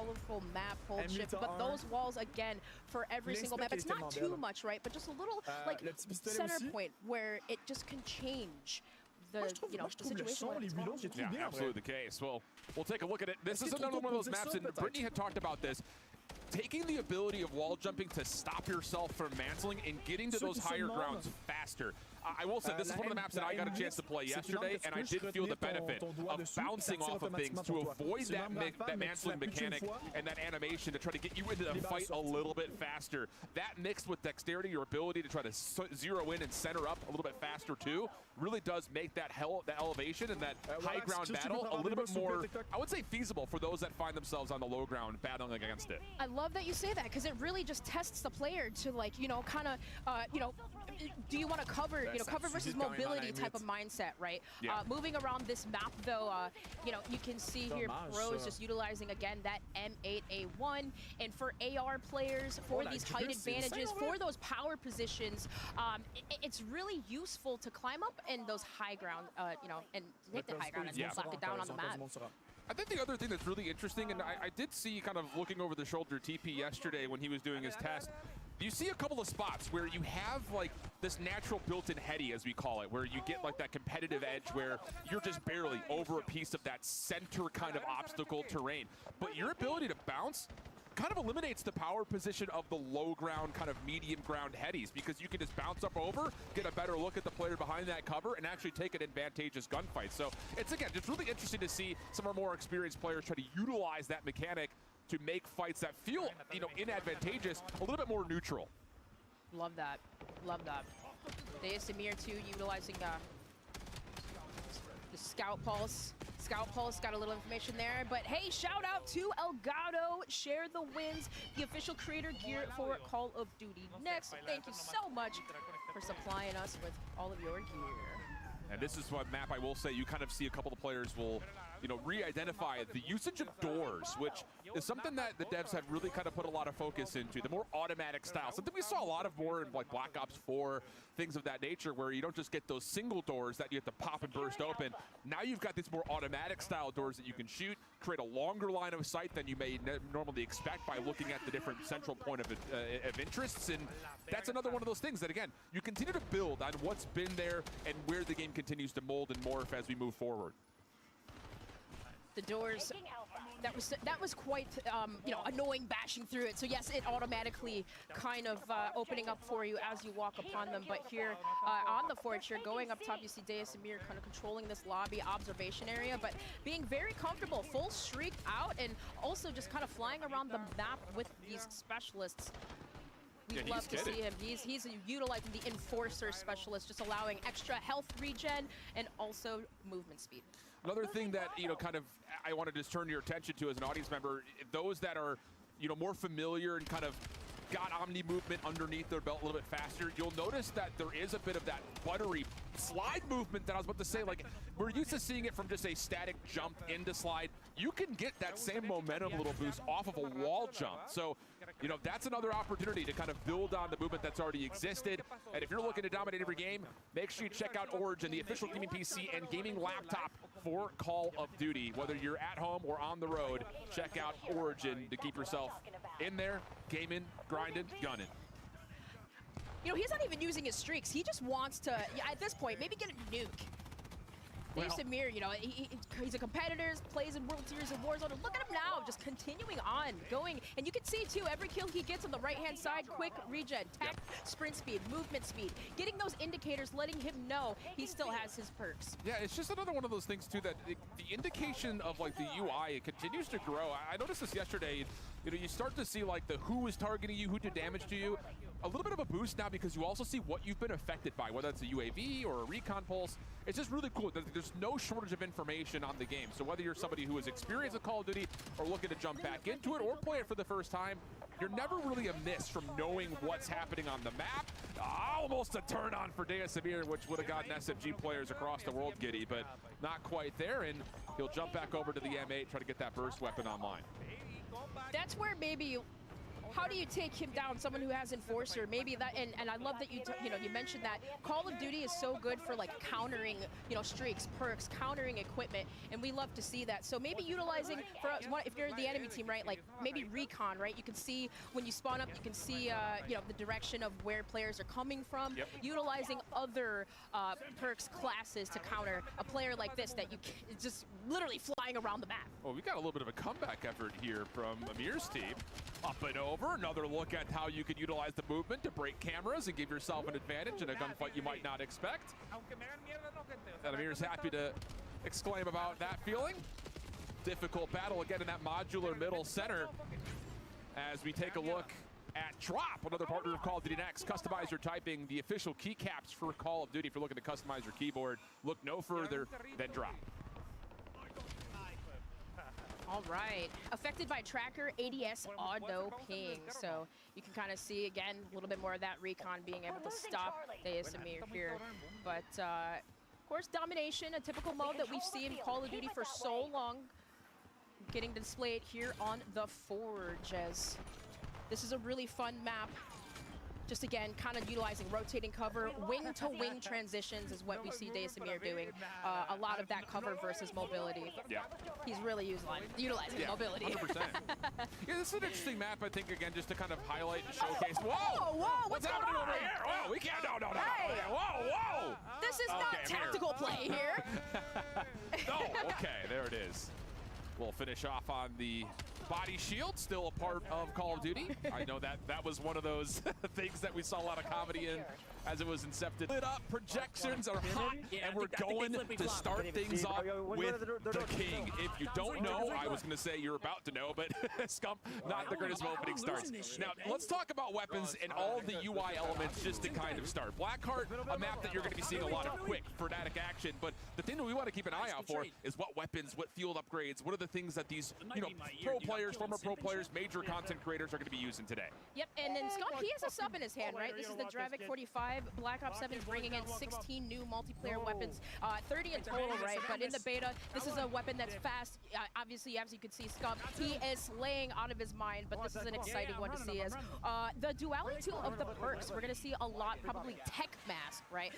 colorful map, hold shift, but those walls, again, for every single map, it's not too much, right? But just a little, like, center point where it just can change the, situation. Yeah, absolutely the case. Well, we'll take a look at it. This is another one of those maps, and Brittany had talked about this. Taking the ability of wall jumping to stop yourself from mantling and getting to those higher grounds faster. I will say this is one of the maps that I got a chance to play yesterday, and I did feel the benefit of bouncing off of things to avoid that mantling mechanic and that animation to try to get you into the fight a little bit faster. That mixed with dexterity, your ability to try to zero in and center up a little bit faster too, really does make that elevation and that high ground battle a little bit more, I would say, feasible for those that find themselves on the low ground battling against it. I love that you say that, because it really just tests the player to, like, kind of, do you want to cover, cover versus mobility type of mindset, right? Yeah. Moving around this map, though, you can see here pros just utilizing, again, that M8A1. And for AR players, for these height advantages, for those power positions, it's really useful to climb up in those high ground, and take the high ground and slap it down on the map. I think the other thing that's really interesting, and I did see kind of looking over the shoulder TP yesterday when he was doing his test, you see a couple of spots where you have like this natural built-in heady, as we call it, where you get like that competitive edge where you're just barely over a piece of that center kind of obstacle terrain. But your ability to bounce kind of eliminates the power position of the low ground, kind of medium ground headies, because you can just bounce up over, get a better look at the player behind that cover, and actually take an advantageous gunfight. So it's, again, just really interesting to see some of our more experienced players try to utilize that mechanic to make fights that feel, inadvantageous a little bit more neutral. Love that. Love that. Samir too, utilizing the Scout Pulse. Scout Pulse got a little information there, but hey, shout out to Elgato, Share the Wins, the official creator gear for Call of Duty Next. Thank you so much for supplying us with all of your gear. And this is one map I will say you kind of see a couple of players will, re-identify the usage of doors, which is something that the devs have really kind of put a lot of focus into, the more automatic style. Something we saw a lot of more in like Black Ops 4, things of that nature, where you don't just get those single doors that you have to pop and burst open. Now you've got these more automatic style doors that you can shoot, create a longer line of sight than you may normally expect by looking at the different central point of interests. And that's another one of those things that, again, you continue to build on what's been there and where the game continues to mold and morph as we move forward. The doors, that was quite, annoying bashing through it. So yes, it automatically kind of opening up for you as you walk upon them. But here on the forge here, going up top, you see Samir kind of controlling this lobby observation area, but being very comfortable, full streak out, and also just kind of flying around the map with these specialists. We love to see him. He's utilizing the Enforcer specialist, just allowing extra health regen and also movement speed. Another thing that, kind of I want to just turn your attention to as an audience member, those that are, more familiar and kind of got Omni movement underneath their belt a little bit faster, you'll notice that there is a bit of that buttery slide movement that I was about to say. Like, we're used to seeing it from just a static jump into slide. You can get that same momentum little boost off of a wall jump. So, that's another opportunity to kind of build on the movement that's already existed. And if you're looking to dominate every game, make sure you check out Origin, the official gaming PC and gaming laptop for Call of Duty. Whether you're at home or on the road, check out Origin to keep yourself in there, gaming, grinding, gunning. He's not even using his streaks. He just wants to, at this point, maybe get a nuke. Samir, he's a competitor, plays in World Series of Warzone. And look at him now, just continuing on, going. And you can see, too, every kill he gets on the right-hand side, quick regen, tech, sprint speed, movement speed. Getting those indicators, letting him know he still has his perks. Yeah, it's just another one of those things, too, that the indication of, like, the UI, it continues to grow. I noticed this yesterday. You start to see, like, the who is targeting you, who did damage to you. A little bit of a boost now because you also see what you've been affected by, whether it's a UAV or a recon pulse. It's just really cool. There's no shortage of information on the game. So whether you're somebody who is experienced with Call of Duty or looking to jump back into it or play it for the first time, you're never really amiss from knowing what's happening on the map. Almost a turn on for Samir, which would have gotten SMG players across the world giddy, but not quite there. And he'll jump back over to the M8, try to get that burst weapon online. That's where maybe how do you take him down? Someone who has Enforcer, maybe that, and I love that you mentioned that Call of Duty is so good for like countering, streaks, perks, countering equipment, and we love to see that. So maybe utilizing for if you're the enemy team, right? Like maybe recon, right? You can see when you spawn up, you can see the direction of where players are coming from. Yep. Utilizing other perks classes to counter a player like this that is just literally flying around the map. Well, we got a little bit of a comeback effort here from Amir's team. Up and over, another look at how you can utilize the movement to break cameras and give yourself an advantage in a gunfight you might not expect. And Amir's happy to exclaim about that feeling. Difficult battle again in that modular middle center. As we take a look at Drop, another partner of Call of Duty Next. Customize your typing, the official keycaps for Call of Duty. If you're looking to customize your keyboard, look no further than Drop. All right, affected by tracker, ADS, auto ping. So you can kind of see, again, a little bit more of that recon being able to stop Amir here. But, of course, domination, a typical mode that we've seen in Call of Duty for so long, getting displayed here on the Forge, as this is a really fun map. Just again, kind of utilizing rotating cover, wing-to-wing transitions is what we see Amir doing. A lot of that cover versus mobility. Yeah. He's really utilizing mobility. 100%. Yeah, this is an interesting map, I think, again, just to kind of highlight and showcase. Whoa! Whoa! What's happening over here? Whoa, we can't, no. Hey. Whoa! This is not tactical play here. No, okay, there it is. We'll finish off on the body shield, still a part of Call of Duty. I know that was one of those things that we saw a lot of comedy in as it was incepted. Lit up, projections are hot, and we're going to start things off with the king. If you don't know, I was going to say you're about to know, but Scump, not the greatest opening starts. Now, let's talk about weapons and all the UI elements just to kind of start. Blackheart, a map that you're going to be seeing a lot of quick, frenetic action, but the thing that we want to keep an eye out for is what weapons, what field upgrades, what are the things that these, pro players, former pro players, major content creators are going to be using today. Yep, and then Scump, he has a sub in his hand, right? This is the Dravik 45. Black Ops 7 is bringing in 16 new multiplayer weapons, 30 in total, right? But in the beta, this is a weapon that's fast. Obviously, as you can see, Scump, he is slaying out of his mind, but this is an exciting one to see as the duality of the perks. We're going to see a lot, probably tech mask, right?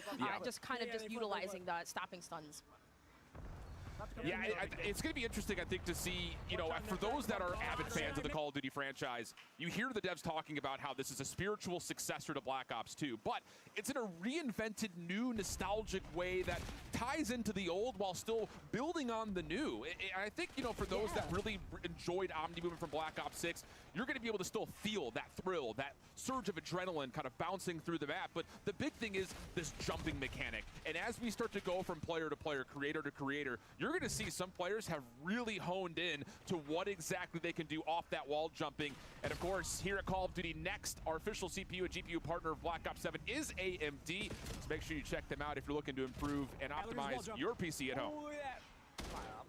Just utilizing the stopping stuns. Yeah, it's going to be interesting, I think, to see, for those that are avid fans of the Call of Duty franchise, you hear the devs talking about how this is a spiritual successor to Black Ops 2, but it's in a reinvented, new, nostalgic way that ties into the old while still building on the new. I think, for those that really enjoyed Omni movement from Black Ops 6, you're going to be able to still feel that thrill, that surge of adrenaline kind of bouncing through the map. But the big thing is this jumping mechanic. And as we start to go from player to player, creator to creator, you're going to see some players have really honed in to what exactly they can do off that wall jumping. And of course, here at Call of Duty Next, our official CPU and GPU partner of Black Ops 7 is AMD. So make sure you check them out if you're looking to improve and optimize your PC at home.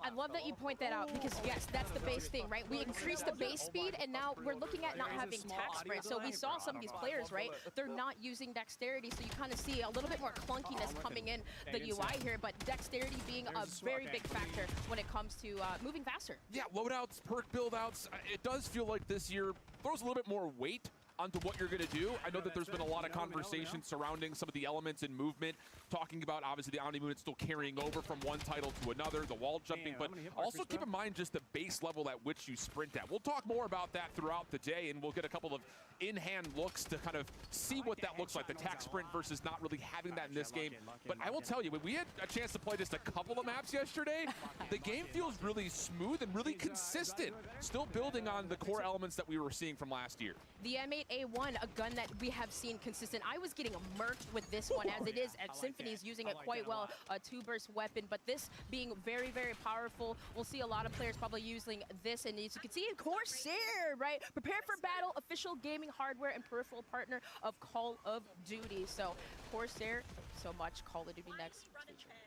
I love that you point that out because, yes, that's the base thing, right? We increased the base speed, and now we're looking at not having tack sprint. So we saw some of these players, right? They're not using dexterity, so you kind of see a little bit more clunkiness coming in the UI here, but dexterity being a very big factor when it comes to moving faster. Yeah, loadouts, perk buildouts, it does feel like this year throws a little bit more weight onto what you're going to do. I know that there's been a lot of conversation surrounding some of the elements in movement, talking about obviously the Omni movement still carrying over from one title to another, the wall jumping, but also keep in mind just the base level at which you sprint at. We'll talk more about that throughout the day, and we'll get a couple of in-hand looks to kind of see what that looks like, the tack sprint versus not really having that in this game. But I will tell you, when we had a chance to play just a couple of maps yesterday, the game feels really smooth and really consistent, still building on the core elements that we were seeing from last year. The M8A1, a gun that we have seen consistent. I was getting murked with this one as it is at Symphony's using it quite well, a two-burst weapon, but this being very, very powerful. We'll see a lot of players probably using this, and as you can see, Corsair, right? Prepare for battle, official gaming hardware and peripheral partner of Call of Duty. So Corsair, so much Call of Duty Next.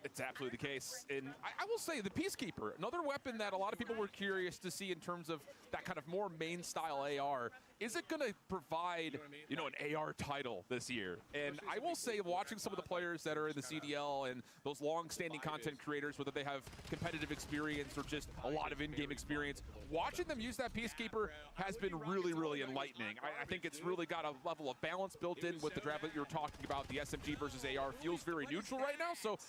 It's absolutely the case. And I will say the Peacekeeper, another weapon that a lot of people were curious to see in terms of that kind of more main style AR. is it going to provide, you know, an AR title this year? And I will say, watching some of the players that are in the CDL and those long-standing content creators, whether they have competitive experience or just a lot of in-game experience, watching them use that Peacekeeper has been really, really enlightening. I think it's really got a level of balance built in with the draft that you're talking about. The SMG versus AR feels very neutral right now. So,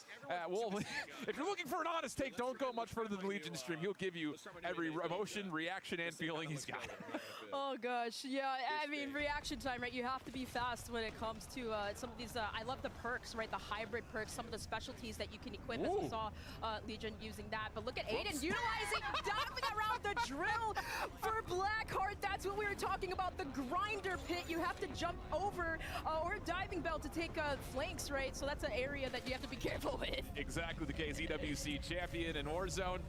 well, if you're looking for an honest take, don't go much further than Legion stream. He'll give you every emotion, reaction, and feeling he's got. Oh gosh, yeah, I mean, reaction time, right? You have to be fast when it comes to some of these, I love the perks, right? The hybrid perks, some of the specialties that you can equip, as we saw Legion using that. But look at Aiden utilizing, diving around the drill for Blackheart. That's what we were talking about, the grinder pit. You have to jump over or diving bell to take flanks, right? So that's an area that you have to be careful with. Exactly the case, EWC champion in Warzone.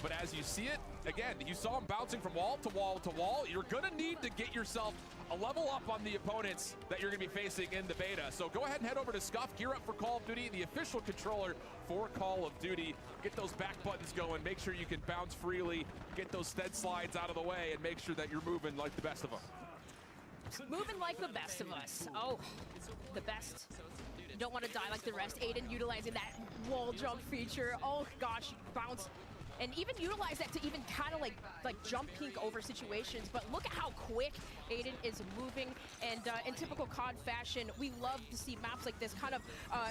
But as you see it, again, you saw him bouncing from wall to wall to wall. You're going to need to get yourself a level up on the opponents that you're going to be facing in the beta. So go ahead and head over to Scuff, gear up for Call of Duty, the official controller for Call of Duty. Get those back buttons going. Make sure you can bounce freely, get those stead slides out of the way, and make sure that you're moving like the best of them. Moving like the best of us. Oh, the best. You don't want to die like the rest. Aiden utilizing that wall jump feature. Oh gosh, bounce. And even utilize that to even kind of like jump pink over situations. But look at how quick Aiden is moving. And in typical CoD fashion, we love to see maps like this kind of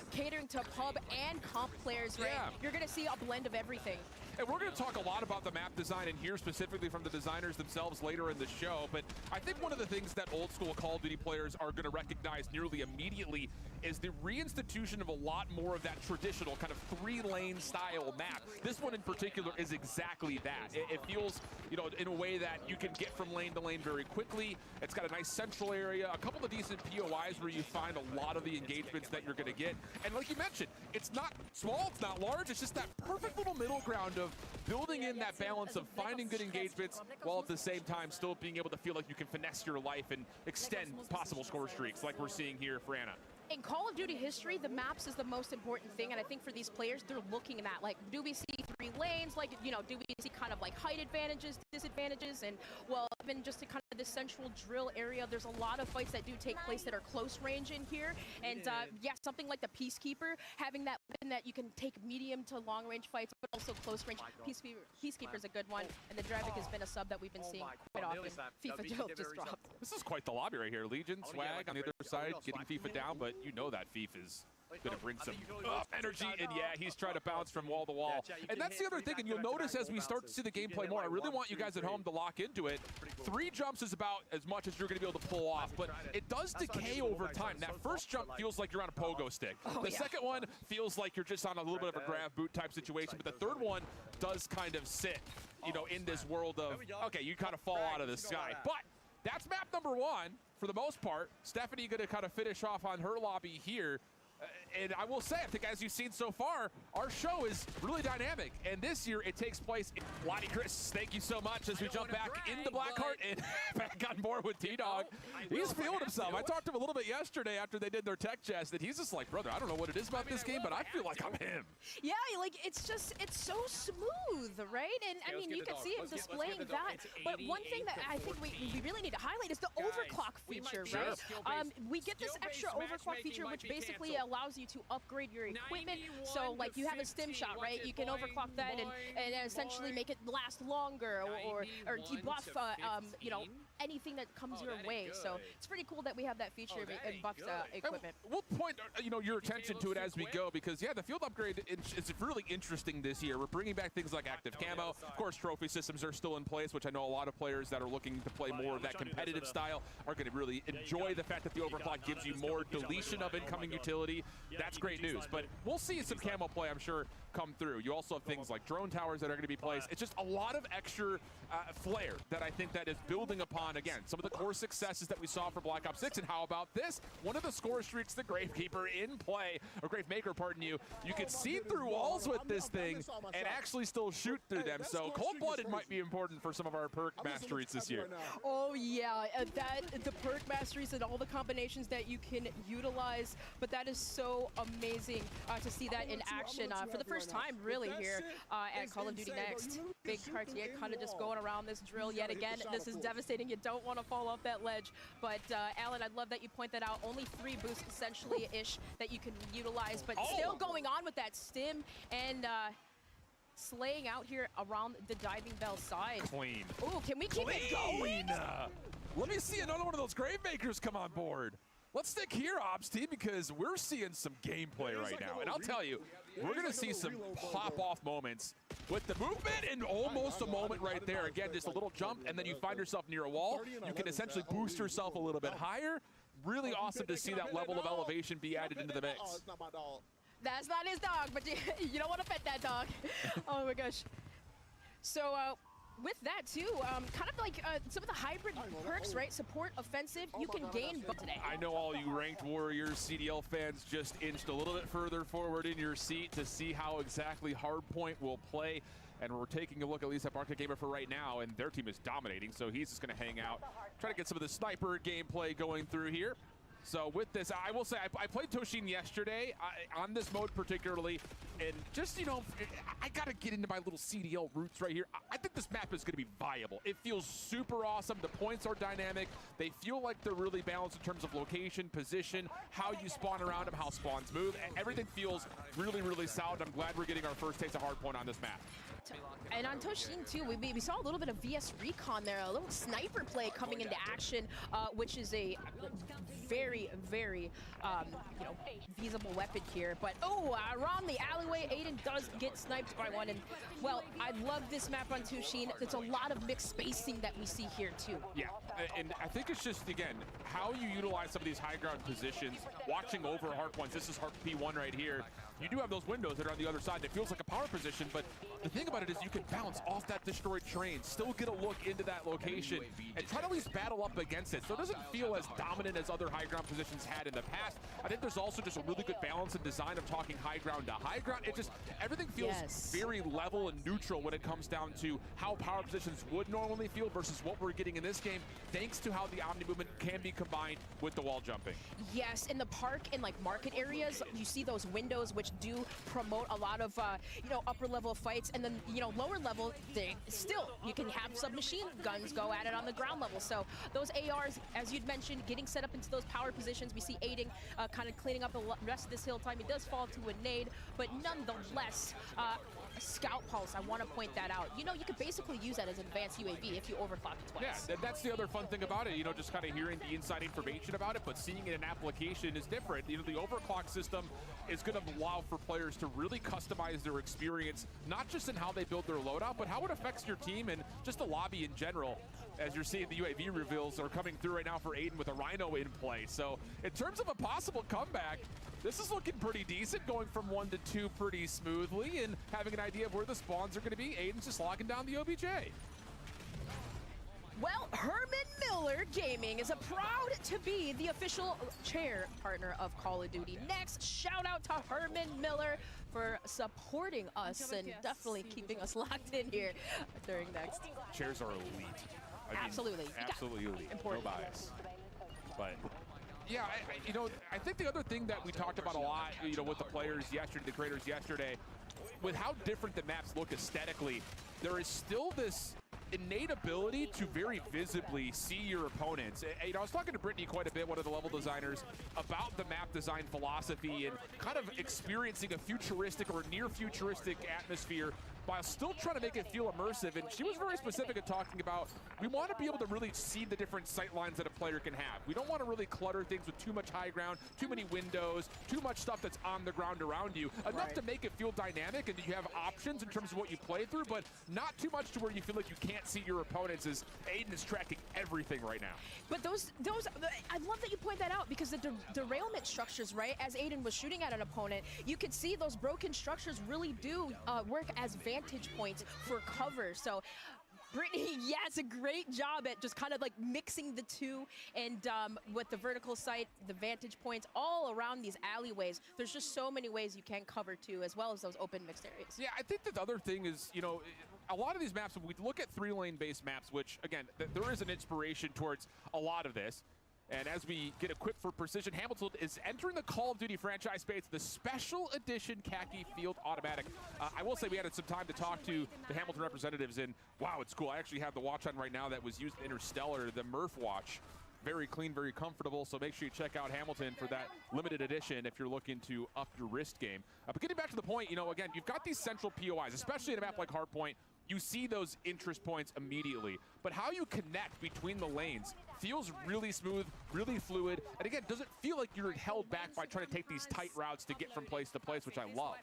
catering to pub and comp players, right? Yeah. You're going to see a blend of everything. And we're going to talk a lot about the map design and hear specifically from the designers themselves later in the show. But I think one of the things that old school Call of Duty players are going to recognize nearly immediately is the reinstitution of a lot more of that traditional kind of three-lane style map. This one in particular is exactly that. It feels, you know, in a way that you can get from lane to lane very quickly. It's got a nice central area, a couple of decent POIs where you find a lot of the engagements that you're going to get. And like you mentioned, it's not small, it's not large, it's just that perfect little middle ground of building in that balance of finding good engagements while at the same time still being able to feel like you can finesse your life and extend possible score streaks like we're seeing here for Anna. In Call of Duty history, the maps is the most important thing, and I think for these players, they're looking at that. Like, do we see 3 lanes? Like, you know, do we see kind of like height advantages, disadvantages? And, well, even just to kind of the central drill area, there's a lot of fights that do take place that are close range in here. And, yeah, something like the Peacekeeper, having that weapon that you can take medium to long range fights, but also close range. Peacekeeper's a good one, and the Dravik has been a sub that we've been seeing quite often. FIFA just dropped. This is quite the lobby right here. Legion, Swag on the other side, getting FIFA down, but you know that FIFA is going to bring some energy, and yeah, he's trying to bounce from wall to wall. And that's the other thing, and you'll notice as we start to see the gameplay more, I really want you guys at home to lock into it. 3 jumps is about as much as you're going to be able to pull off, but it does decay over time. That first jump feels like you're on a pogo stick. The second one feels like you're just on a little bit of a grab boot type situation, but the third one does kind of sit, you know, in this world of, okay, you kind of fall out of the sky. But that's map number 1 for the most part. Stephanie going to kind of finish off on her lobby here. And I will say, I think as you've seen so far, our show is really dynamic. And this year, it takes place in Lottie Chris. Thank you so much as we jump back into Blackheart and back on board with T-Dog. He's feeling himself. I talked to him a little bit yesterday after they did their tech chest, and he's just like, brother, I don't know what it is about this game, but I feel like I'm him. Yeah, like, it's so smooth, right? And I mean, you can see him displaying that. But one thing that I think we really need to highlight is the overclock feature, right? We get this extra overclock feature, which basically allows you to upgrade your equipment. So like you have a stim shot, right? You can overclock that and essentially make it last longer or debuff you know, anything that comes your way. So it's pretty cool that we have that feature and buffs equipment. And we'll point you know, your attention to it as we go, because yeah, the field upgrade is really interesting this year. We're bringing back things like active camo. Of course, trophy systems are still in place, which I know a lot of players that are looking to play more of that competitive style are going to really enjoy the fact that the overclock gives you more deletion of incoming utility. That's great news, but we'll see some camo play, I'm sure, come through. You also have things like drone towers that are going to be placed. It's just a lot of extra flair that I think that is building upon, again, some of the core successes that we saw for Black Ops 6. And how about this? One of the score streaks, the Gravekeeper in play, or Gravemaker, pardon you. You can see through walls with this thing and actually still shoot through them. So cold-blooded might be important for some of our perk masteries this year. Oh yeah, the perk masteries and all the combinations that you can utilize, but that is so amazing to see that in action. For the first first time really here at Call of Duty Next. Big Cartier kind of just going around this drill yet again. This is devastating. You don't want to fall off that ledge. But Alan, I'd love that you point that out. Only 3 boosts essentially-ish that you can utilize, but still going on with that stim and slaying out here around the diving bell side. Clean. Ooh, can we keep it going? Let me see another one of those Gravemakers come on board. Let's stick here, Ops team, because we're seeing some gameplay right now. And I'll tell you, we're going to see some pop-off moments with the movement and almost a moment right there. Again, just a little jump, and then you find yourself near a wall. You can essentially boost yourself a little bit higher. Really awesome to see that level of elevation be added into the mix. That's not his dog, but you don't want to pet that dog. Oh my gosh. So with that too, kind of like some of the hybrid perks, right? Support, offensive, you can gain both today. I know all you Ranked Warriors CDL fans just inched a little bit further forward in your seat to see how exactly Hardpoint will play. And we're taking a look at least at Arctic Gamer for right now, and their team is dominating, so he's just going to hang out, try to get some of the sniper gameplay going through here. So with this, I will say, I played Toshin yesterday on this mode particularly, and just, you know, I got to get into my little CDL roots right here. I think this map is going to be viable. It feels super awesome. The points are dynamic. They feel like they're really balanced in terms of location, position, how you spawn around them, how spawns move. Everything feels really, really solid. I'm glad we're getting our first taste of Hardpoint on this map. And on Toshin too, we saw a little bit of VS Recon there, a little sniper play coming into action, which is a very, very, you know, feasible weapon here. But around the alleyway, Aiden does get sniped by one. And well, I love this map on Toshin. It's a lot of mixed spacing that we see here too. Yeah, and I think it's just, again, how you utilize some of these high ground positions, watching over Hardpoints. This is P1 right here. You do have those windows that are on the other side. It feels like a power position, but the thing about it is you can bounce off that destroyed train, still get a look into that location, and try to at least battle up against it. So it doesn't feel as dominant as other high ground positions had in the past. I think there's also just a really good balance and design of talking high ground to high ground. It just, everything feels very level and neutral when it comes down to how power positions would normally feel versus what we're getting in this game, thanks to how the Omni movement can be combined with the wall jumping. Yes, in the park, in like market areas, you see those windows which do promote a lot of, you know, upper level fights, and then, you know, lower level, you can have submachine guns go at it on the ground level. So those ARs, as you'd mentioned, getting set up into those power positions. We see Aiding kind of cleaning up the rest of this hill time. He does fall to a nade, but nonetheless, Scout Pulse, I want to point that out. You know, you could basically use that as an advanced UAV if you overclock it twice. Yeah, that's the other fun thing about it, you know, just kind of hearing the inside information about it, but seeing it in application is different. You know, the overclock system is going to allow for players to really customize their experience, not just in how they build their loadout, but how it affects your team and just the lobby in general. As you're seeing, the UAV reveals are coming through right now for Aiden with a Rhino in play. So in terms of a possible comeback, this is looking pretty decent, going from 1 to 2 pretty smoothly and having an idea of where the spawns are going to be. Aiden's just locking down the OBJ. Well, Herman Miller Gaming is proud to be the official chair partner of Call of Duty Next. Shout out to Herman Miller for supporting us and definitely keeping us locked in here during Next. Chairs are elite. I mean, absolutely elite. Important. No bias. But yeah, you know, I think the other thing that we talked about a lot, you know, with the players yesterday, the creators yesterday, with how different the maps look aesthetically, there is still this innate ability to very visibly see your opponents. You know, I was talking to Brittany quite a bit, one of the level designers, about the map design philosophy and kind of experiencing a futuristic or near futuristic atmosphere while still trying to make it feel immersive. And she was very specific in talking about, we want to be able to really see the different sight lines that a player can have. We don't want to really clutter things with too much high ground, too many windows, too much stuff that's on the ground around you. Enough to make it feel dynamic and that you have options in terms of what you play through, but not too much to where you feel like you can't see your opponents, as Aiden is tracking everything right now. But those, I love that you point that out, because the derailment structures, right, as Aiden was shooting at an opponent, you could see those broken structures really do work as vantage points for cover. So Brittany, yeah, it's a great job at just kind of like mixing the two, and with the vertical sight, the vantage points all around these alleyways, there's just so many ways you can cover too, as well as those open mixed areas. Yeah, I think that the other thing is, you know, a lot of these maps, if we look at 3-lane based maps, which again, there is an inspiration towards a lot of this, And as we get equipped for precision, Hamilton is entering the Call of Duty franchise space, the Special Edition Khaki Field Automatic. I will say we had some time to talk to the Hamilton representatives, and wow, it's cool. I actually have the watch on right now that was used in Interstellar, the Murph watch. Very clean, very comfortable, so make sure you check out Hamilton for that limited edition if you're looking to up your wrist game. But getting back to the point, you know, again, you've got these central POIs, especially in a map like Hardpoint. You see those interest points immediately, but how you connect between the lanes feels really smooth, really fluid, and again, doesn't feel like you're held back by trying to take these tight routes to get from place to place, which I love.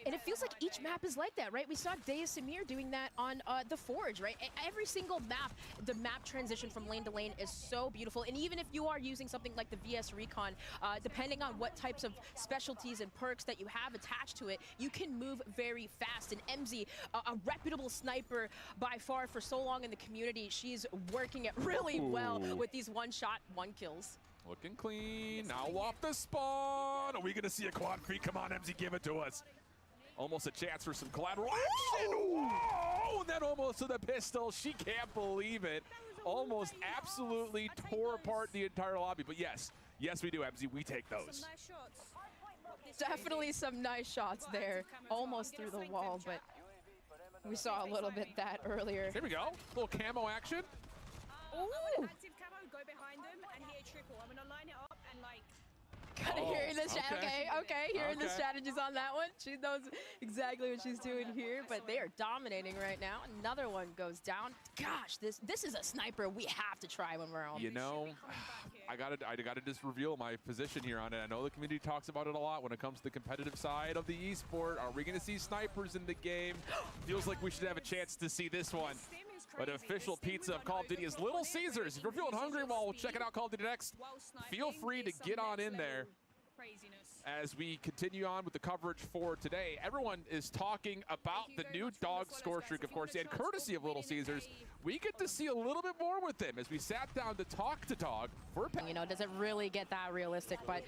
And it feels like each map is like that, right? We saw Samir doing that on the Forge, right? Every single map, the map transition from lane to lane is so beautiful. And even if you are using something like the VS Recon, depending on what types of specialties and perks that you have attached to it, you can move very fast. And MZ, a reputable sniper by far for so long in the community, she's working it really well with these one-shot, one-kills. Looking clean, now off the spawn. Are we gonna see a quad feed? Come on, MZ, give it to us. Almost a chance for some collateral action. Whoa! And then almost to the pistol. She can't believe it. Almost absolutely tore apart the entire lobby. But yes, we do, MZ. We take those. Definitely some nice shots there. Almost through the wall, but we saw a little bit that earlier. Here we go. A little camo action. Ooh! Active camo, go behind them and hit a triple. I'm gonna line it up and like. Kind of hearing the hearing the strategies on that one. She knows exactly what she's doing here, but they are dominating right now. Another one goes down. Gosh, this is a sniper we have to try when we're on. You know, I gotta just reveal my position here on it. I know the community talks about it a lot when it comes to the competitive side of the esport. Are we gonna see snipers in the game? Feels like we should have a chance to see this one. But official pizza of Call of Duty is Little Caesars. If you're feeling hungry while checking out Call of Duty Next, feel free to get on in there. As we continue on with the coverage for today, everyone is talking about the new dog score streak, of course, and courtesy of Little Caesars, we get to see a little bit more with them as we sat down to talk to dog for a You know, does it really get that realistic? But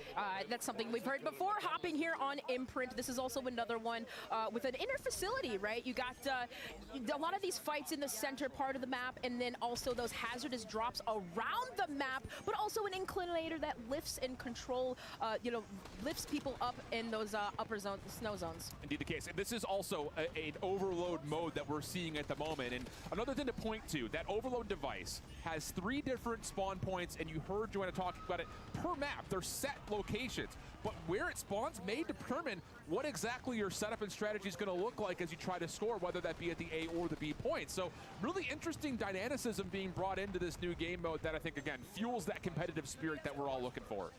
that's something we've heard before. Hopping here on Imprint, this is also another one with an inner facility, right? You got a lot of these fights in the center part of the map, and then also those hazardous drops around the map, but also an inclinator that lifts and control, you know, lifts people up in those upper zone, snow zones. Indeed the case. And this is also an overload mode that we're seeing at the moment. And another thing to point to, that overload device has 3 different spawn points, and you heard Joanna talking about it, per map. They're set locations. But where it spawns may determine what exactly your setup and strategy is going to look like as you try to score, whether that be at the A or the B point. So really interesting dynamicism being brought into this new game mode that I think, again, fuels that competitive spirit that we're all looking for.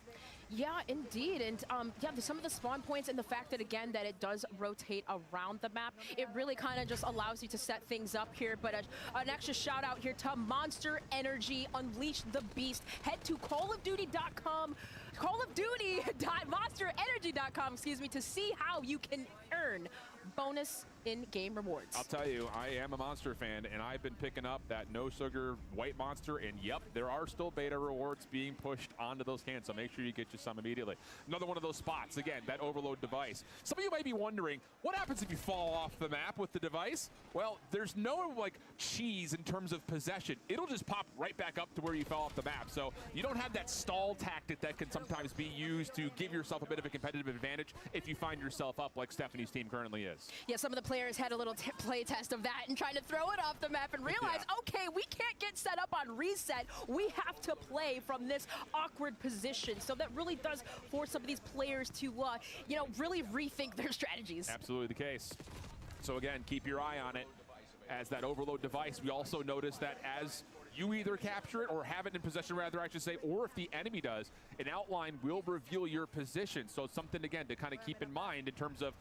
Yeah, indeed. And yeah, some of the spawn points and the fact that, again, that it does rotate around the map, it really kind of just allows you to set things up here. But an extra shout out here to Monster Energy, Unleash the Beast. Head to callofduty.com, callofduty.monsterenergy.com, excuse me, to see how you can earn bonus in-game rewards. I'll tell you, I am a Monster fan, and I've been picking up that no sugar white Monster, and yep, there are still beta rewards being pushed onto those cans, so make sure you get you some immediately. Another one of those spots, again, that overload device. Some of you might be wondering, what happens if you fall off the map with the device? Well, there's no like cheese in terms of possession. It'll just pop right back up to where you fell off the map, so you don't have that stall tactic that can sometimes be used to give yourself a bit of a competitive advantage if you find yourself up like Stephanie's team currently is. Yeah, some of the players had a little play test of that and trying to throw it off the map and realize, okay, we can't get set up on reset. We have to play from this awkward position. So that really does force some of these players to, you know, really rethink their strategies. Absolutely the case. So again, keep your eye on it. As that overload device, we also notice that as you either capture it or have it in possession, rather, I should say, or if the enemy does, an outline will reveal your position. So it's something, again, to kind of keep in mind in terms of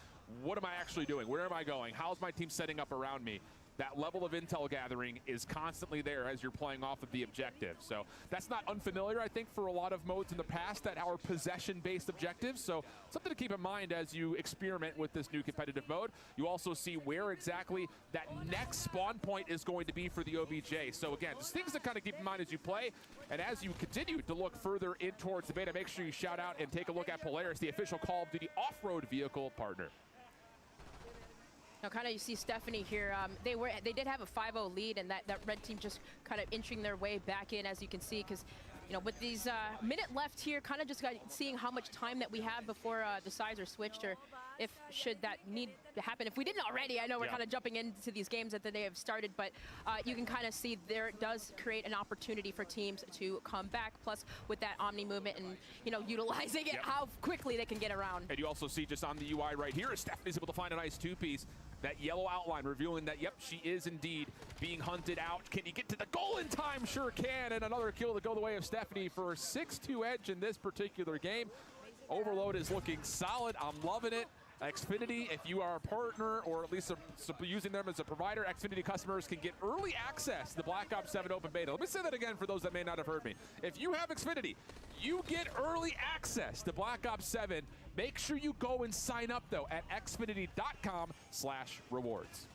what am I actually doing? Where am I going? How's my team setting up around me? That level of intel gathering is constantly there as you're playing off of the objective. So that's not unfamiliar, I think, for a lot of modes in the past that are possession-based objectives. So something to keep in mind as you experiment with this new competitive mode. You also see where exactly that next spawn point is going to be for the OBJ. So again, there's things to kind of keep in mind as you play. And as you continue to look further in towards the beta, make sure you shout out and take a look at Polaris, the official Call of Duty off-road vehicle partner. Now, kind of you see Stephanie here. They did have a 5-0 lead, and that red team just kind of inching their way back in, as you can see, because You know, with these minute left here, kind of just seeing how much time that we have before the sides are switched, or if should that need to happen. If we didn't already, I know we're kind of jumping into these games that they have started, but you can kind of see there does create an opportunity for teams to come back. Plus, with that Omni movement and utilizing it, how quickly they can get around. And you also see just on the UI right here, Stephanie's able to find a nice two-piece. That yellow outline revealing that, yep, she is indeed being hunted out. Can you get to the goal in time? Sure can. And another kill to go the way of Stephanie for a 6-2 edge in this particular game. Overload is looking solid. I'm loving it. Xfinity, if you are a partner or at least using them as a provider, Xfinity customers can get early access to the Black Ops 7 open beta. Let me say that again for those that may not have heard me. If you have Xfinity, you get early access to Black Ops 7. Make sure you go and sign up, though, at xfinity.com/rewards.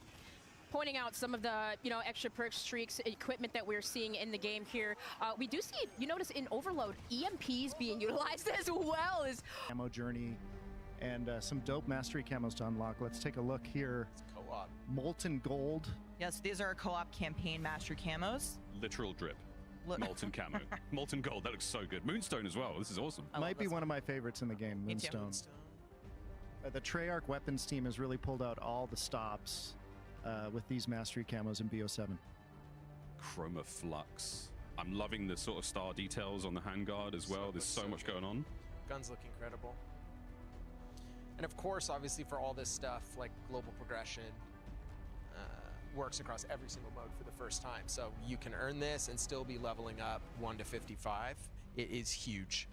Pointing out some of the extra perks, streaks, equipment that we're seeing in the game here. We do see, you notice in Overload, EMPs being utilized as well as ammo journey and some dope mastery camos to unlock. Let's take a look here. It's co-op. Molten Gold. Yes, these are co-op campaign mastery camos. Literal drip. Molten camo. Molten gold, that looks so good. Moonstone as well, this is awesome. Might be one of my favorites in the game, Moonstone. The Treyarch weapons team has really pulled out all the stops with these mastery camos in Bo7. Chroma Flux. I'm loving the sort of star details on the handguard as well. There's so much going on. Guns look incredible. And of course, obviously for all this stuff, like global progression works across every single mode for the first time. So you can earn this and still be leveling up 1 to 55. It is huge.